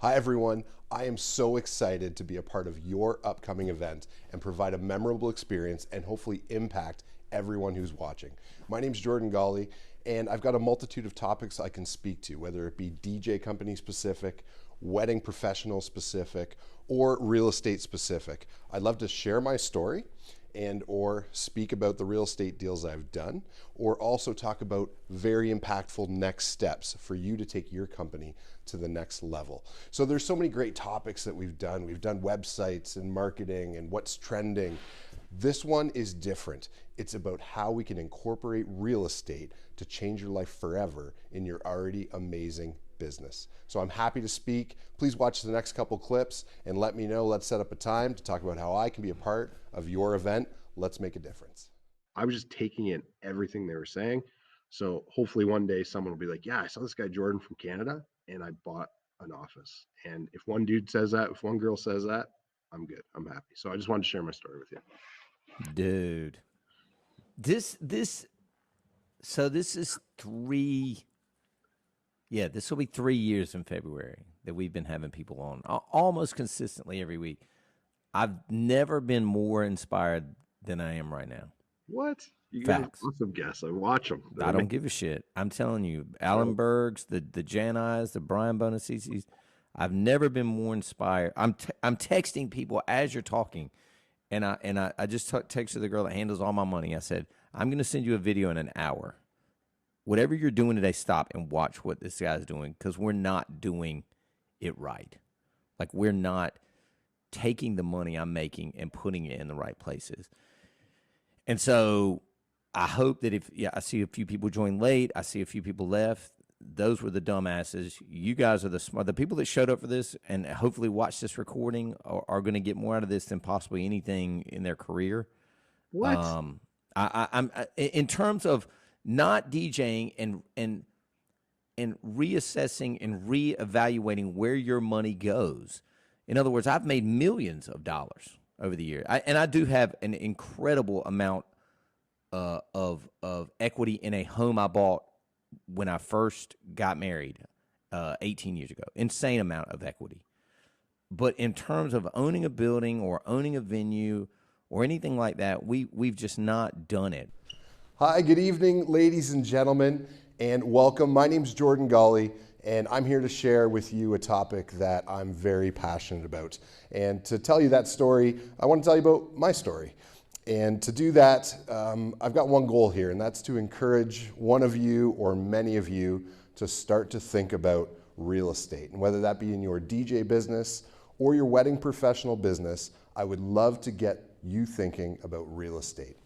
Hi everyone, I am so excited to be a part of your upcoming event and provide a memorable experience and hopefully impact everyone who's watching. My name's Jordan Gawley and I've got a multitude of topics I can speak to, whether it be DJ company specific, wedding professional specific, or real estate specific. I'd love to share my story and or speak about the real estate deals I've done, or also talk about very impactful next steps for you to take your company to the next level. So there's so many great topics that we've done. We've done websites and marketing and what's trending. This one is different. It's about how we can incorporate real estate to change your life forever in your already amazing business. So I'm happy to speak. Please watch the next couple clips and let me know. Let's set up a time to talk about how I can be a part of your event. Let's make a difference. I was just taking in everything they were saying. So hopefully one day someone will be like, yeah, I saw this guy Jordan from Canada and I bought an office. And if one dude says that, if one girl says that, I'm good. I'm happy. So I just wanted to share my story with you. Dude. This is this will be 3 years in February that we've been having people on almost consistently every week. I've never been more inspired than I am right now. What? You Facts. get awesome guests. I watch them. I don't give a shit. I'm telling you, Alan Bergs, the Jan Eyes, the Brian Bonacisis, I've never been more inspired. I'm texting people as you're talking, and I just texted the girl that handles all my money. I said, I'm going to send you a video in an hour. Whatever you're doing today, stop and watch what this guy's doing, because we're not doing it right. Like, we're not taking the money I'm making and putting it in the right places. And so I hope that I see a few people join late. I see a few people left. Those were the dumbasses. You guys are the smart. The people that showed up for this and hopefully watch this recording are going to get more out of this than possibly anything in their career. What? I'm in terms of not DJing and reassessing and reevaluating where your money goes. In other words, I've made millions of dollars over the year, and I do have an incredible amount of equity in a home I bought when I first got married 18 years ago. Insane amount of equity. But in terms of owning a building or owning a venue or anything like that, we've just not done it. Hi, good evening, ladies and gentlemen, and welcome. My name's Jordan Gawley, and I'm here to share with you a topic that I'm very passionate about. And to tell you that story, I want to tell you about my story. And to do that, I've got one goal here, and that's to encourage one of you or many of you to start to think about real estate. And whether that be in your DJ business or your wedding professional business, I would love to get you thinking about real estate.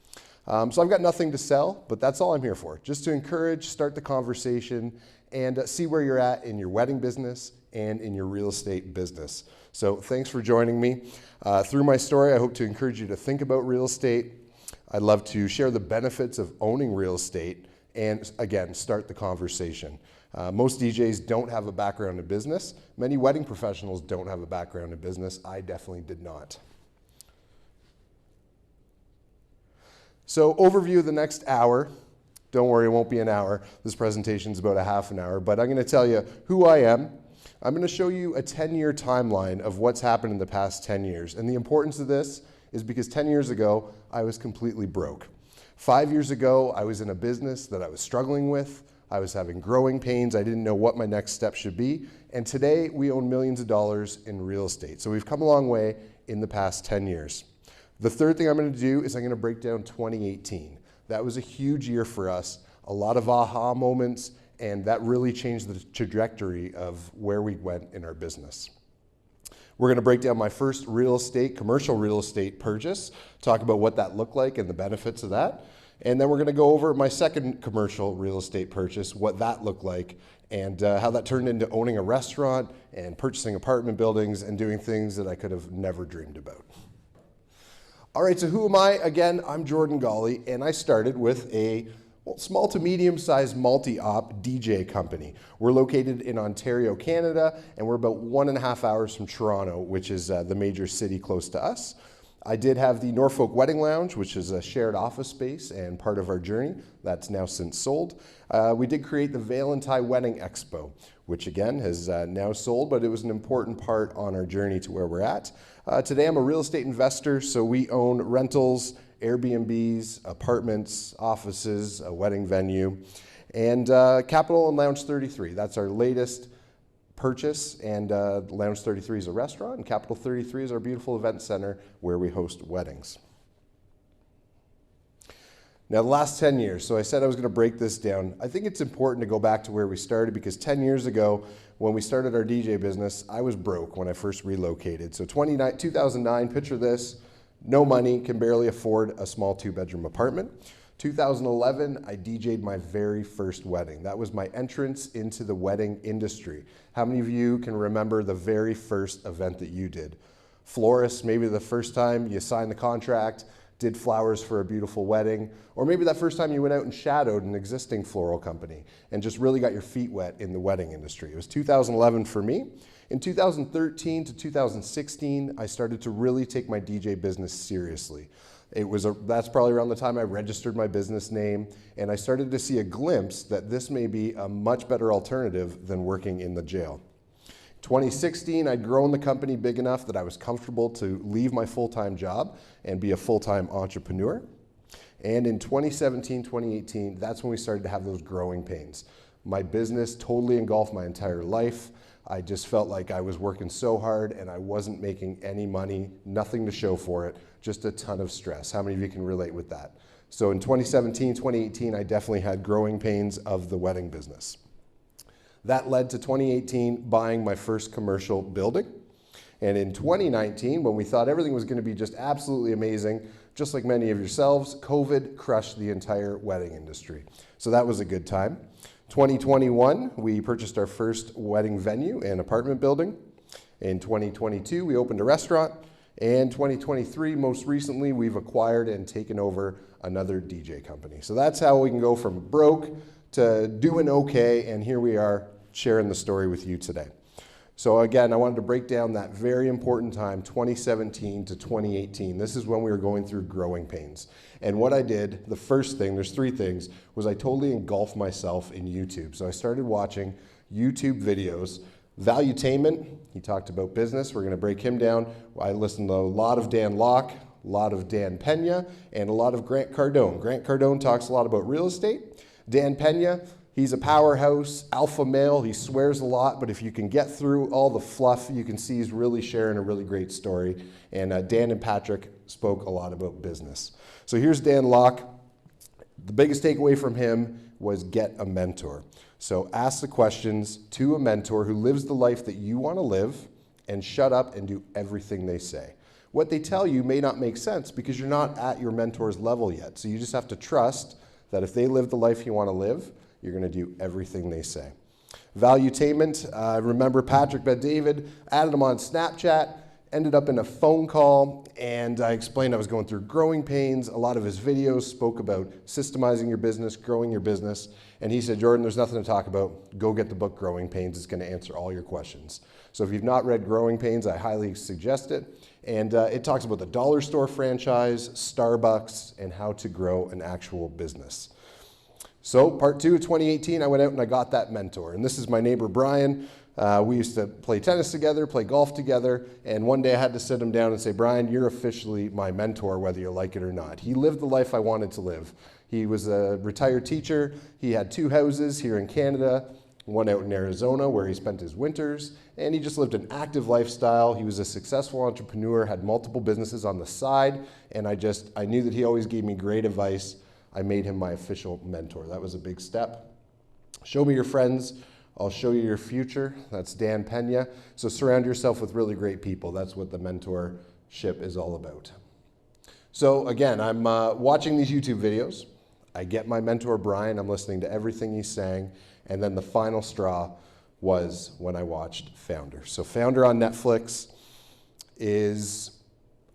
So I've got nothing to sell, but that's all I'm here for. Just to encourage, start the conversation, and see where you're at in your wedding business and in your real estate business. So thanks for joining me. Through my story, I hope to encourage you to think about real estate. I'd love to share the benefits of owning real estate and, again, start the conversation. Most DJs don't have a background in business. Many wedding professionals don't have a background in business. I definitely did not. So overview of the next hour. Don't worry, it won't be an hour. This presentation is about a half an hour, but I'm going to tell you who I am. I'm going to show you a 10-year timeline of what's happened in the past 10 years. And the importance of this is because 10 years ago, I was completely broke. 5 years ago, I was in a business that I was struggling with. I was having growing pains. I didn't know what my next step should be. And today, we own millions of dollars in real estate. So we've come a long way in the past 10 years. The third thing I'm going to do is I'm going to break down 2018. That was a huge year for us, a lot of aha moments, and that really changed the trajectory of where we went in our business. We're going to break down my first commercial real estate purchase, talk about what that looked like and the benefits of that. And then we're going to go over my second commercial real estate purchase, what that looked like, and how that turned into owning a restaurant and purchasing apartment buildings and doing things that I could have never dreamed about. All right, so who am I? Again, I'm Jordan Gawley, and I started with a small to medium-sized multi-op DJ company. We're located in Ontario, Canada, and we're about 1.5 hours from Toronto, which is the major city close to us. I did have the Norfolk Wedding Lounge, which is a shared office space and part of our journey. That's now since sold. We did create the Valentine Wedding Expo, which again has now sold, but it was an important part on our journey to where we're at. Today I'm a real estate investor, so we own rentals, Airbnbs, apartments, offices, a wedding venue, and Capital and Lounge 33. That's our latest purchase, and Lounge 33 is a restaurant, and Capital 33 is our beautiful event center where we host weddings. Now, the last 10 years, so I said I was going to break this down. I think it's important to go back to where we started, because 10 years ago, when we started our DJ business, I was broke when I first relocated. So 2009, picture this, no money, can barely afford a small 2-bedroom apartment. 2011, I DJ'd my very first wedding. That was my entrance into the wedding industry. How many of you can remember the very first event that you did? Florist, maybe the first time you signed the contract, did flowers for a beautiful wedding, or maybe that first time you went out and shadowed an existing floral company and just really got your feet wet in the wedding industry. It was 2011 for me. In 2013 to 2016, I started to really take my DJ business seriously. That's probably around the time I registered my business name, and I started to see a glimpse that this may be a much better alternative than working in the jail. 2016, I'd grown the company big enough that I was comfortable to leave my full-time job and be a full-time entrepreneur. And in 2017, 2018, that's when we started to have those growing pains. My business totally engulfed my entire life. I just felt like I was working so hard and I wasn't making any money, nothing to show for it, just a ton of stress. How many of you can relate with that? So in 2017, 2018, I definitely had growing pains of the wedding business. That led to 2018 buying my first commercial building. And in 2019, when we thought everything was going to be just absolutely amazing, just like many of yourselves, COVID crushed the entire wedding industry. So that was a good time. 2021, we purchased our first wedding venue and apartment building. In 2022, we opened a restaurant. And 2023, most recently, we've acquired and taken over another DJ company. So that's how we can go from broke to doing okay, and here we are sharing the story with you today. So again, I wanted to break down that very important time, 2017 to 2018. This is when we were going through growing pains. And what I did, the first thing, there's 3 things, was I totally engulfed myself in YouTube. So I started watching YouTube videos. Valuetainment, he talked about business. We're going to break him down. I listened to a lot of Dan Locke, a lot of Dan Pena, and a lot of Grant Cardone. Grant Cardone talks a lot about real estate. Dan Pena, he's a powerhouse, alpha male. He swears a lot, but if you can get through all the fluff, you can see he's really sharing a really great story. And Dan and Patrick spoke a lot about business. So here's Dan Locke. The biggest takeaway from him was get a mentor. So ask the questions to a mentor who lives the life that you want to live, and shut up and do everything they say. What they tell you may not make sense because you're not at your mentor's level yet. So you just have to trust that if they live the life you want to live, you're going to do everything they say. Valuetainment, remember Patrick Bet-David, added him on Snapchat, ended up in a phone call, and I explained I was going through growing pains. A lot of his videos spoke about systemizing your business, growing your business, and he said, Jordan, there's nothing to talk about. Go get the book Growing Pains. It's going to answer all your questions. So if you've not read Growing Pains, I highly suggest it. And it talks about the dollar store franchise, Starbucks, and how to grow an actual business. So part 2 of 2018, I went out and I got that mentor. And this is my neighbor, Brian. We used to play tennis together, play golf together, and one day I had to sit him down and say, Brian, you're officially my mentor, whether you like it or not. He lived the life I wanted to live. He was a retired teacher. He had 2 houses here in Canada, one out in Arizona where he spent his winters, and he just lived an active lifestyle. He was a successful entrepreneur, had multiple businesses on the side, and I knew that he always gave me great advice. I made him my official mentor. That was a big step. Show me your friends. I'll show you your future. That's Dan Pena. So surround yourself with really great people. That's what the mentorship is all about. So again, I'm watching these YouTube videos. I get my mentor, Brian. I'm listening to everything he's saying. And then the final straw was when I watched Founder. So Founder on Netflix is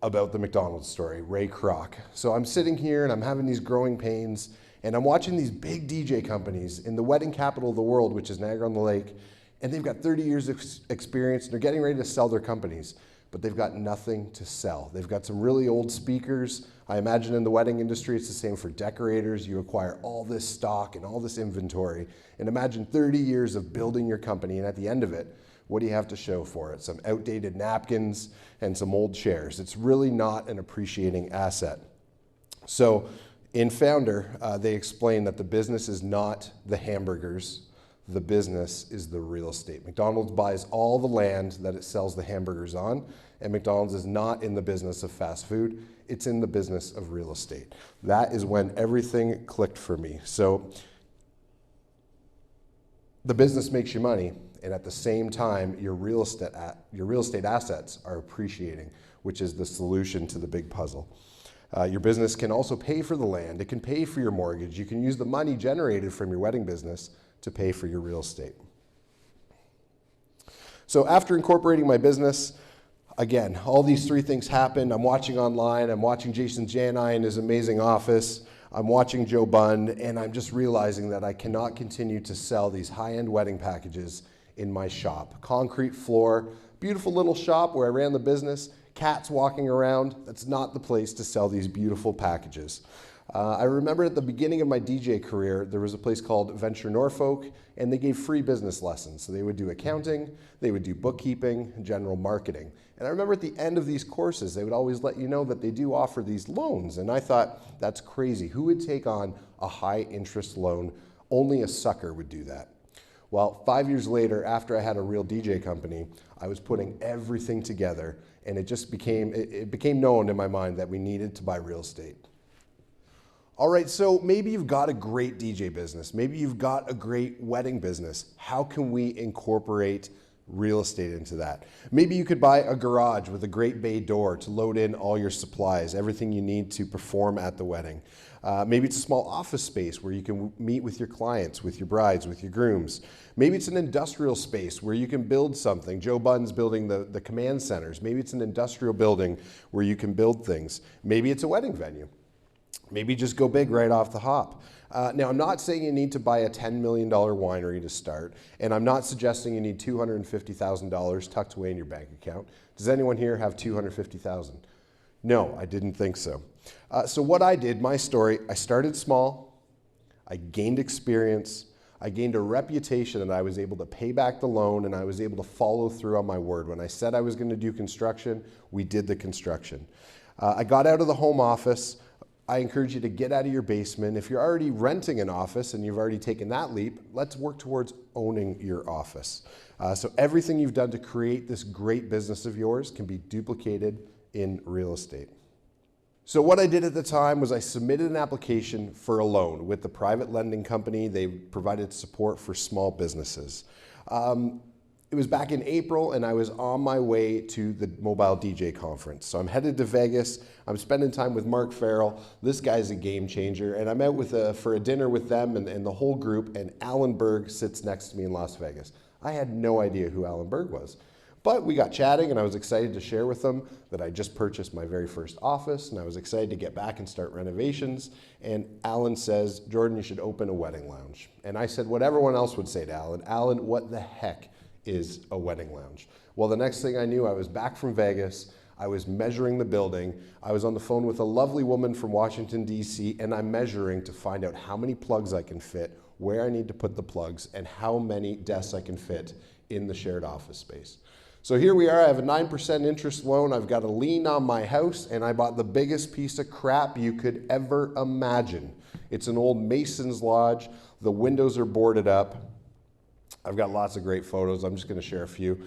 about the McDonald's story, Ray Kroc. So I'm sitting here and I'm having these growing pains, and I'm watching these big DJ companies in the wedding capital of the world, which is Niagara-on-the-Lake, and they've got 30 years of experience, and they're getting ready to sell their companies. but they've got nothing to sell. They've got some really old speakers. I imagine in the wedding industry, it's the same for decorators. You acquire all this stock and all this inventory, and imagine 30 years of building your company, and at the end of it, what do you have to show for it? Some outdated napkins and some old chairs. It's really not an appreciating asset. So in Founder, they explain that the business is not the hamburgers, the business is the real estate. McDonald's buys all the land that it sells the hamburgers on, and McDonald's is not in the business of fast food, it's in the business of real estate. That is when everything clicked for me. So the business makes you money, and at the same time, your real estate assets are appreciating, which is the solution to the big puzzle. Your business can also pay for the land. It can pay for your mortgage. You can use the money generated from your wedding business to pay for your real estate. So after incorporating my business, again, all these three things happened. I'm watching online. I'm watching Jason Jani in his amazing office. I'm watching Joe Bunn, and I'm just realizing that I cannot continue to sell these high-end wedding packages in my shop. Concrete floor, beautiful little shop where I ran the business, cats walking around. That's not the place to sell these beautiful packages. I remember at the beginning of my DJ career, there was a place called Venture Norfolk, and they gave free business lessons. So they would do accounting, they would do bookkeeping, general marketing. And I remember at the end of these courses, they would always let you know that they do offer these loans. And I thought, that's crazy. Who would take on a high interest loan? Only a sucker would do that. Well, 5 years later, after I had a real DJ company, I was putting everything together, and it became known in my mind that we needed to buy real estate. All right, so maybe you've got a great DJ business. Maybe you've got a great wedding business. How can we incorporate real estate into that? Maybe you could buy a garage with a great bay door to load in all your supplies, everything you need to perform at the wedding. Maybe it's a small office space where you can meet with your clients, with your brides, with your grooms. Maybe it's an industrial space where you can build something. Joe Bunn's building the command centers. Maybe it's an industrial building where you can build things. Maybe it's a wedding venue. Maybe just go big right off the hop. Now, I'm not saying you need to buy a $10 million winery to start, and I'm not suggesting you need $250,000 tucked away in your bank account. Does anyone here have $250,000? No, I didn't think so. So what I did, my story, I started small, I gained experience, I gained a reputation that I was able to pay back the loan, and I was able to follow through on my word. When I said I was going to do construction, we did the construction. I got out of the home office. I encourage you to get out of your basement. If you're already renting an office and you've already taken that leap, let's work towards owning your office. So everything you've done to create this great business of yours can be duplicated in real estate. So what I did at the time was I submitted an application for a loan with the private lending company. They provided support for small businesses. It was back in April, and I was on my way to the Mobile DJ Conference. So I'm headed to Vegas. I'm spending time with Mark Farrell. This guy's a game changer, and I'm out for a dinner with them and the whole group, and Alan Berg sits next to me in Las Vegas. I had no idea who Alan Berg was. But we got chatting, and I was excited to share with them that I just purchased my very first office, and I was excited to get back and start renovations. And Alan says, Jordan, you should open a wedding lounge. And I said what everyone else would say to Alan, Alan, what the heck is a wedding lounge? Well, the next thing I knew, I was back from Vegas. I was measuring the building. I was on the phone with a lovely woman from Washington, D.C., and I'm measuring to find out how many plugs I can fit, where I need to put the plugs, and how many desks I can fit in the shared office space. So here we are. I have a 9% interest loan. I've got a lien on my house, and I bought the biggest piece of crap you could ever imagine. It's an old Mason's Lodge. The windows are boarded up. I've got lots of great photos. I'm just going to share a few.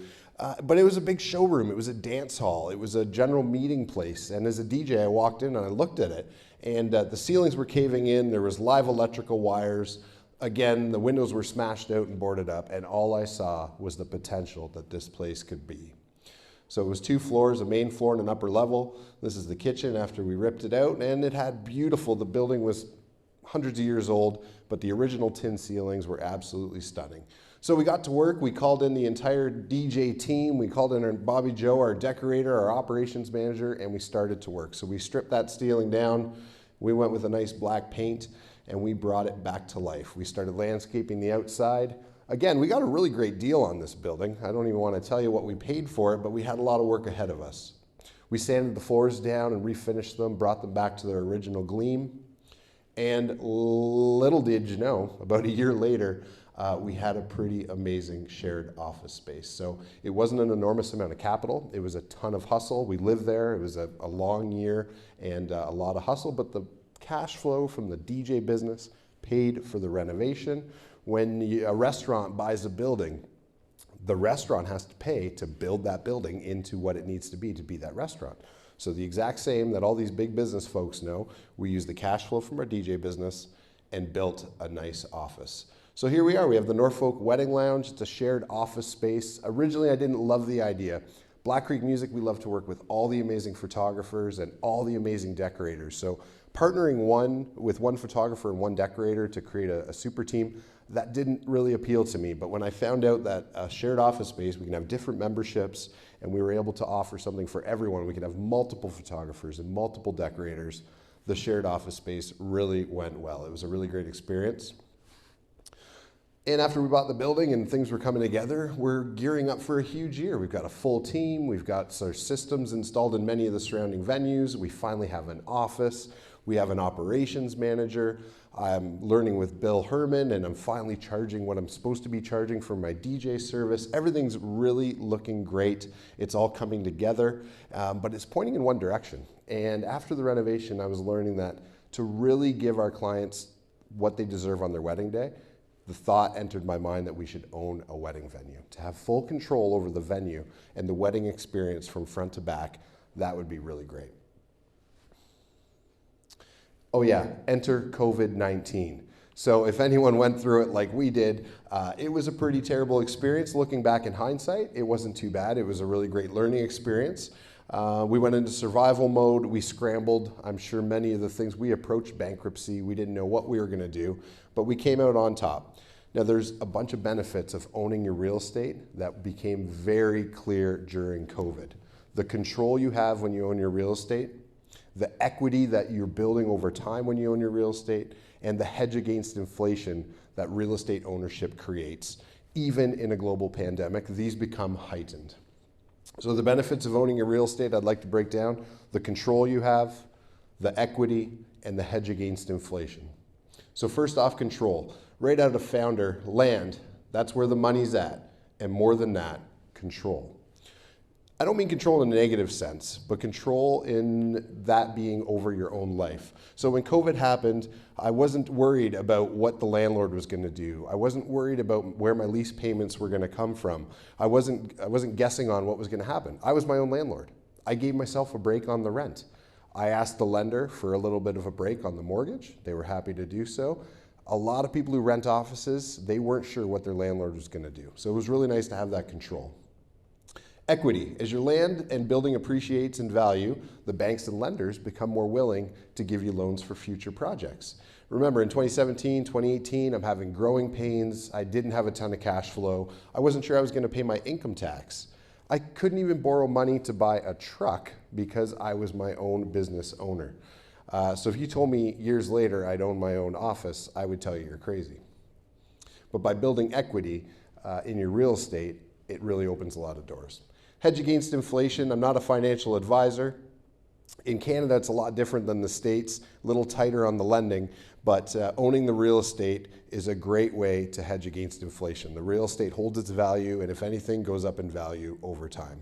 But it was a big showroom. It was a dance hall. It was a general meeting place. And as a DJ, I walked in and I looked at it. And the ceilings were caving in. There was live electrical wires. Again, the windows were smashed out and boarded up. And all I saw was the potential that this place could be. So it was 2 floors, a main floor and an upper level. This is the kitchen after we ripped it out. And it had beautiful, the building was hundreds of years old, but the original tin ceilings were absolutely stunning. So we got to work. We called in the entire DJ team. We called in our Bobby Joe, our decorator, our operations manager, and we started to work. So we stripped that ceiling down. We went with a nice black paint, and we brought it back to life. We started landscaping the outside. Again, we got a really great deal on this building. I don't even want to tell you what we paid for it, but we had a lot of work ahead of us. We sanded the floors down and refinished them, brought them back to their original gleam. And little did you know, about a year later, we had a pretty amazing shared office space. So it wasn't an enormous amount of capital. It was a ton of hustle. We lived there. It was a long year and a lot of hustle, but the cash flow from the DJ business paid for the renovation. When a restaurant buys a building, the restaurant has to pay to build that building into what it needs to be that restaurant. So the exact same that all these big business folks know, we use the cash flow from our DJ business and built a nice office. So here we are, we have the Norfolk Wedding Lounge. It's a shared office space. Originally, I didn't love the idea. Black Creek Music, we love to work with all the amazing photographers and all the amazing decorators. So partnering with one photographer and one decorator to create a super team, that didn't really appeal to me. But when I found out that a shared office space, we can have different memberships, and we were able to offer something for everyone. We could have multiple photographers and multiple decorators. The shared office space really went well. It was a really great experience. And after we bought the building and things were coming together, we're gearing up for a huge year. We've got a full team. We've got our systems installed in many of the surrounding venues. We finally have an office. We have an operations manager. I'm learning with Bill Herman, and I'm finally charging what I'm supposed to be charging for my DJ service. Everything's really looking great. It's all coming together, but it's pointing in one direction. And after the renovation, I was learning that to really give our clients what they deserve on their wedding day, the thought entered my mind that we should own a wedding venue. To have full control over the venue and the wedding experience from front to back, that would be really great. Oh yeah, enter COVID-19. So if anyone went through it like we did, it was a pretty terrible experience. Looking back in hindsight, it wasn't too bad. It was a really great learning experience. We went into survival mode. We scrambled. I'm sure many of the things, we approached bankruptcy. We didn't know what we were gonna do, but we came out on top. Now there's a bunch of benefits of owning your real estate that became very clear during COVID. The control you have when you own your real estate, the equity that you're building over time when you own your real estate, and the hedge against inflation that real estate ownership creates. Even in a global pandemic, these become heightened. So the benefits of owning your real estate, I'd like to break down: the control you have, the equity, and the hedge against inflation. So first off, control. Right out of founder, land, that's where the money's at. And more than that, control. I don't mean control in a negative sense, but control in that being over your own life. So when COVID happened, I wasn't worried about what the landlord was going to do. I wasn't worried about where my lease payments were going to come from. I wasn't guessing on what was going to happen. I was my own landlord. I gave myself a break on the rent. I asked the lender for a little bit of a break on the mortgage. They were happy to do so. A lot of people who rent offices, they weren't sure what their landlord was going to do. So it was really nice to have that control. Equity. As your land and building appreciates in value, the banks and lenders become more willing to give you loans for future projects. Remember, in 2017, 2018, I'm having growing pains. I didn't have a ton of cash flow. I wasn't sure I was going to pay my income tax. I couldn't even borrow money to buy a truck because I was my own business owner. So if you told me years later I'd own my own office, I would tell you you're crazy. But by building equity in your real estate, it really opens a lot of doors. Hedge against inflation. I'm not a financial advisor. In Canada, it's a lot different than the States, a little tighter on the lending, but owning the real estate is a great way to hedge against inflation. The real estate holds its value, and if anything, goes up in value over time.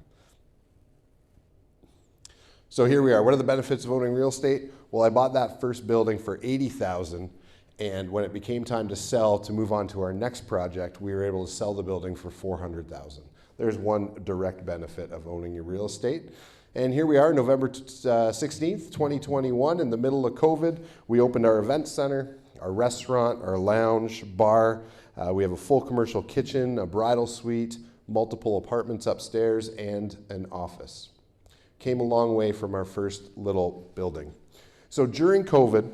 So here we are. What are the benefits of owning real estate? Well, I bought that first building for $80,000, and when it became time to sell, to move on to our next project, we were able to sell the building for $400,000. There's one direct benefit of owning your real estate. And here we are, November 16th, 2021, in the middle of COVID. We opened our event center, our restaurant, our lounge, bar. We have a full commercial kitchen, a bridal suite, multiple apartments upstairs, and an office. Came a long way from our first little building. So during COVID,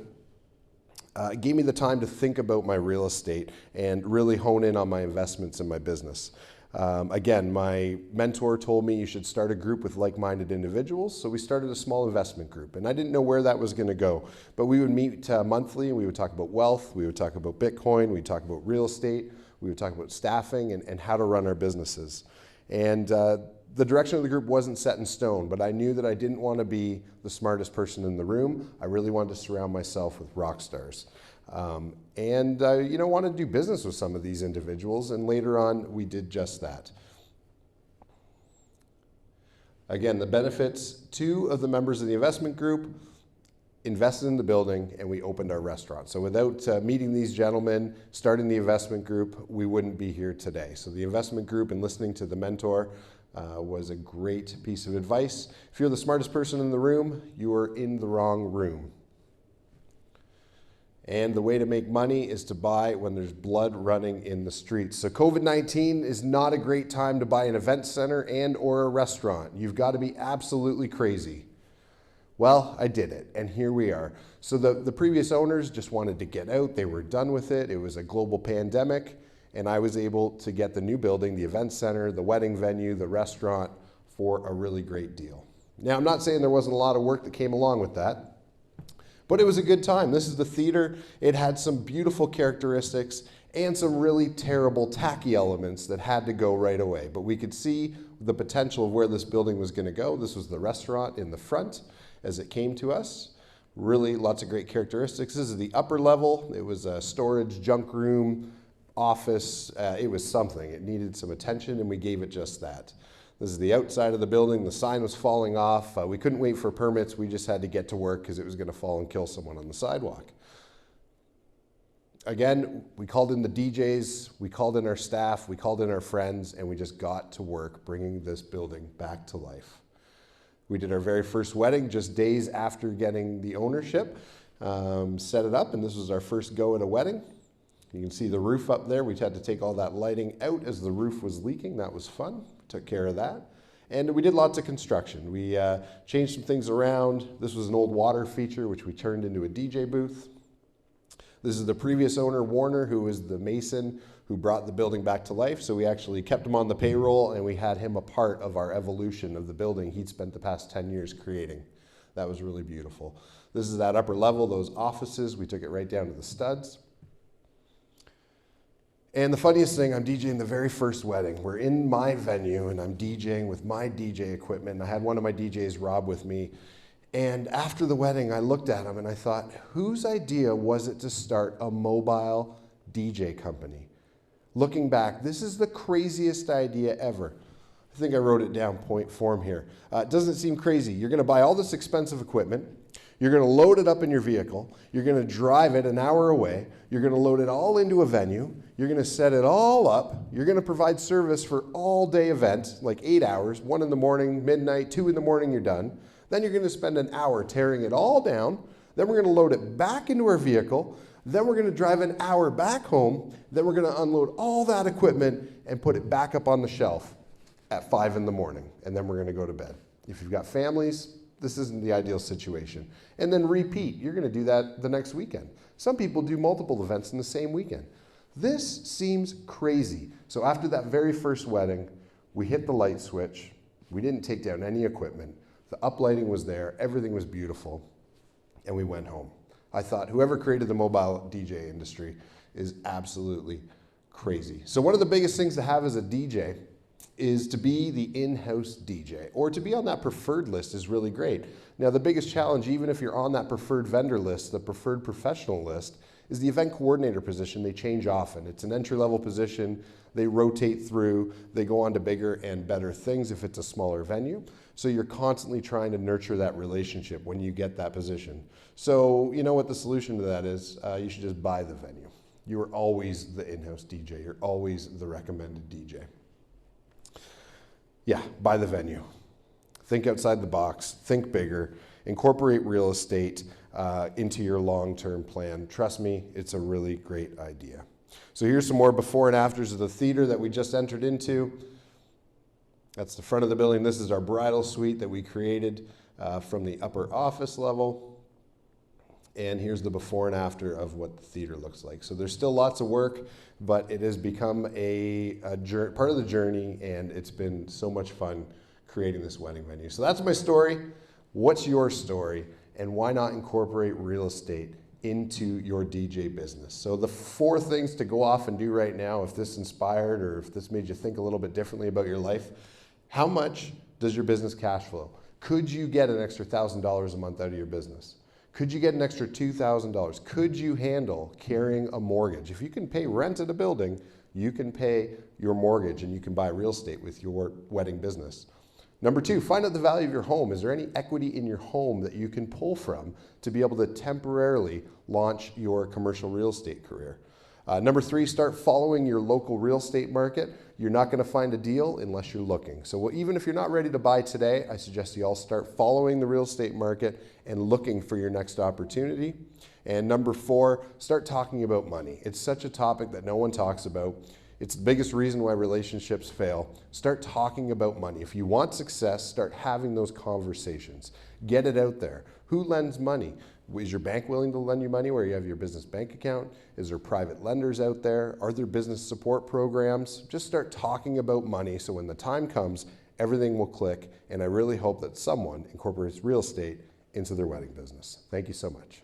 it gave me the time to think about my real estate and really hone in on my investments in my business. Again, my mentor told me you should start a group with like-minded individuals, so we started a small investment group, and I didn't know where that was going to go, but we would meet monthly, and we would talk about wealth, we would talk about Bitcoin, we'd talk about real estate, We would talk about staffing and how to run our businesses. And the direction of the group wasn't set in stone, but I knew that I didn't want to be the smartest person in the room. I really wanted to surround myself with rock stars. And wanted to do business with some of these individuals, and later on, we did just that. Again, the benefits: 2 of the members of the investment group invested in the building, and we opened our restaurant. So without meeting these gentlemen, starting the investment group, we wouldn't be here today. So the investment group and listening to the mentor was a great piece of advice. If you're the smartest person in the room, you are in the wrong room. And the way to make money is to buy when there's blood running in the streets. So COVID-19 is not a great time to buy an event center and or a restaurant. You've got to be absolutely crazy. Well, I did it, and here we are. So the previous owners just wanted to get out. They were done with it. It was a global pandemic, and I was able to get the new building, the event center, the wedding venue, the restaurant for a really great deal. Now, I'm not saying there wasn't a lot of work that came along with that, but it was a good time. This is the theater. It had some beautiful characteristics and some really terrible, tacky elements that had to go right away. But we could see the potential of where this building was going to go. This was the restaurant in the front as it came to us. Really lots of great characteristics. This is the upper level. It was a storage, junk room, office. It was something. It needed some attention, and we gave it just that. This is the outside of the building. The sign was falling off. We couldn't wait for permits. We just had to get to work because it was going to fall and kill someone on the sidewalk. Again, we called in the DJs, we called in our staff, we called in our friends, and we just got to work bringing this building back to life. We did our very first wedding just days after getting the ownership, set it up, and this was our first go at a wedding. You can see the roof up there. We had to take all that lighting out as the roof was leaking. That was fun. Took care of that. And we did lots of construction. We changed some things around. This was an old water feature, which we turned into a DJ booth. This is the previous owner, Warner, who was the mason who brought the building back to life. So we actually kept him on the payroll, and we had him a part of our evolution of the building he'd spent the past 10 years creating. That was really beautiful. This is that upper level, those offices. We took it right down to the studs. And the funniest thing, I'm DJing the very first wedding. We're in my venue, and I'm DJing with my DJ equipment. And I had one of my DJs, Rob, with me. And after the wedding, I looked at him, and I thought, whose idea was it to start a mobile DJ company? Looking back, this is the craziest idea ever. I think I wrote it down, point form here. It doesn't seem crazy. You're going to buy all this expensive equipment. You're going to load it up in your vehicle. You're going to drive it an hour away. You're going to load it all into a venue. You're going to set it all up. You're going to provide service for all-day events, like 8 hours, 1 in the morning, midnight, 2 in the morning, you're done. Then you're going to spend an hour tearing it all down. Then we're going to load it back into our vehicle. Then we're going to drive an hour back home. Then we're going to unload all that equipment and put it back up on the shelf at 5 in the morning. And then we're going to go to bed. If you've got families, this isn't the ideal situation. And then repeat. You're going to do that the next weekend. Some people do multiple events in the same weekend. This seems crazy. So after that very first wedding, we hit the light switch. We didn't take down any equipment. The uplighting was there. Everything was beautiful. And we went home. I thought whoever created the mobile DJ industry is absolutely crazy. So one of the biggest things to have as a DJ is to be the in-house DJ, or to be on that preferred list is really great. Now, the biggest challenge, even if you're on that preferred vendor list, the preferred professional list, is the event coordinator position. They change often. It's an entry-level position. They rotate through. They go on to bigger and better things if it's a smaller venue. So you're constantly trying to nurture that relationship when you get that position. So you know what the solution to that is? You should just buy the venue. You are always the in-house DJ. You're always the recommended DJ. Yeah, buy the venue. Think outside the box. Think bigger. Incorporate real estate into your long-term plan. Trust me, it's a really great idea. So here's some more before and afters of the theater that we just entered into. That's the front of the building. This is our bridal suite that we created from the upper office level. And here's the before and after of what the theater looks like. So there's still lots of work, but it has become a part of the journey, and it's been so much fun creating this wedding venue. So that's my story. What's your story? And why not incorporate real estate into your DJ business. So the 4 things to go off and do right now, if this inspired or if this made you think a little bit differently about your life, how much does your business cash flow? Could you get an extra $1,000 a month out of your business? Could you get an extra $2,000? Could you handle carrying a mortgage? If you can pay rent at a building, you can pay your mortgage and you can buy real estate with your wedding business. Number 2, find out the value of your home. Is there any equity in your home that you can pull from to be able to temporarily launch your commercial real estate career? Number 3, start following your local real estate market. You're not going to find a deal unless you're looking. So even if you're not ready to buy today, I suggest you all start following the real estate market and looking for your next opportunity. And number 4, start talking about money. It's such a topic that no one talks about. It's the biggest reason why relationships fail. Start talking about money. If you want success, start having those conversations. Get it out there. Who lends money? Is your bank willing to lend you money where you have your business bank account? Is there private lenders out there? Are there business support programs? Just start talking about money so when the time comes, everything will click. And I really hope that someone incorporates real estate into their wedding business. Thank you so much.